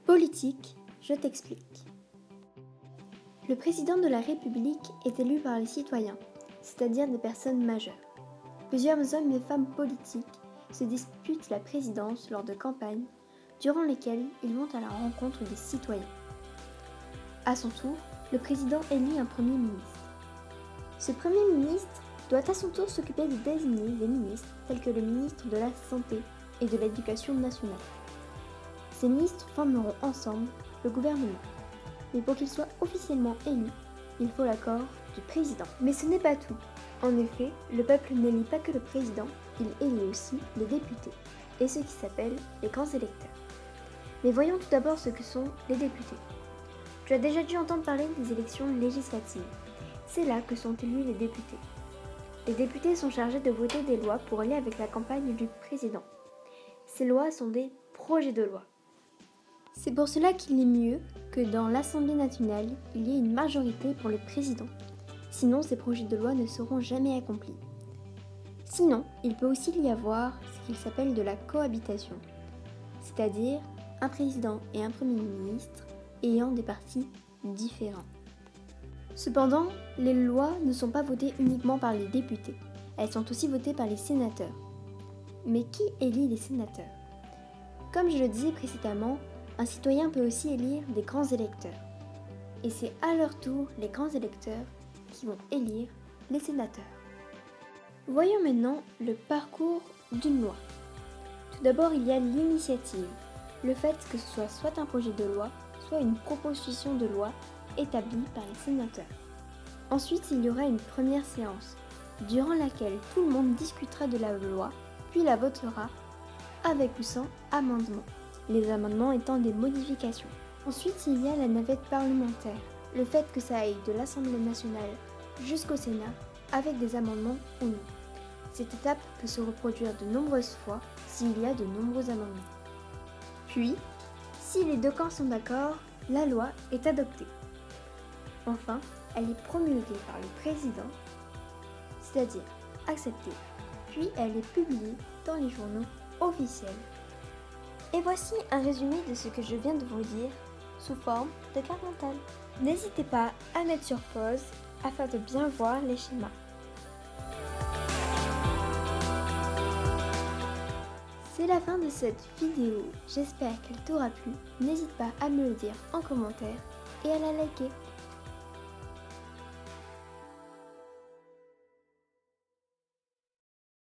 Politique, je t'explique. Le président de la République est élu par les citoyens, c'est-à-dire des personnes majeures. Plusieurs hommes et femmes politiques se disputent la présidence lors de campagnes, durant lesquelles ils vont à la rencontre des citoyens. À son tour, le président élit un premier ministre. Ce premier ministre doit à son tour s'occuper de désigner des ministres tels que le ministre de la Santé et de l'Éducation nationale. Ces ministres formeront ensemble le gouvernement. Mais pour qu'il soit officiellement élu, il faut l'accord du président. Mais ce n'est pas tout. En effet, le peuple n'élit pas que le président, il élit aussi les députés, et ceux qui s'appellent les grands électeurs. Mais voyons tout d'abord ce que sont les députés. Tu as déjà dû entendre parler des élections législatives. C'est là que sont élus les députés. Les députés sont chargés de voter des lois pour aller avec la campagne du président. Ces lois sont des projets de loi. C'est pour cela qu'il est mieux que dans l'Assemblée nationale, il y ait une majorité pour le président. Sinon, ces projets de loi ne seront jamais accomplis. Sinon, il peut aussi y avoir ce qu'il s'appelle de la cohabitation, c'est-à-dire un président et un premier ministre ayant des partis différents. Cependant, les lois ne sont pas votées uniquement par les députés, elles sont aussi votées par les sénateurs. Mais qui élit les sénateurs ? Comme je le disais précédemment, un citoyen peut aussi élire des grands électeurs. Et c'est à leur tour les grands électeurs qui vont élire les sénateurs. Voyons maintenant le parcours d'une loi. Tout d'abord, il y a l'initiative, le fait que ce soit un projet de loi, soit une proposition de loi établie par les sénateurs. Ensuite, il y aura une première séance, durant laquelle tout le monde discutera de la loi, puis la votera, avec ou sans amendement. Les amendements étant des modifications. Ensuite, il y a la navette parlementaire, le fait que ça aille de l'Assemblée nationale jusqu'au Sénat avec des amendements ou non. Cette étape peut se reproduire de nombreuses fois s'il y a de nombreux amendements. Puis, si les deux camps sont d'accord, la loi est adoptée. Enfin, elle est promulguée par le président, c'est-à-dire acceptée, puis elle est publiée dans les journaux officiels. Et voici un résumé de ce que je viens de vous dire sous forme de carte mentale. N'hésitez pas à mettre sur pause afin de bien voir les schémas. C'est la fin de cette vidéo, j'espère qu'elle t'aura plu. N'hésite pas à me le dire en commentaire et à la liker.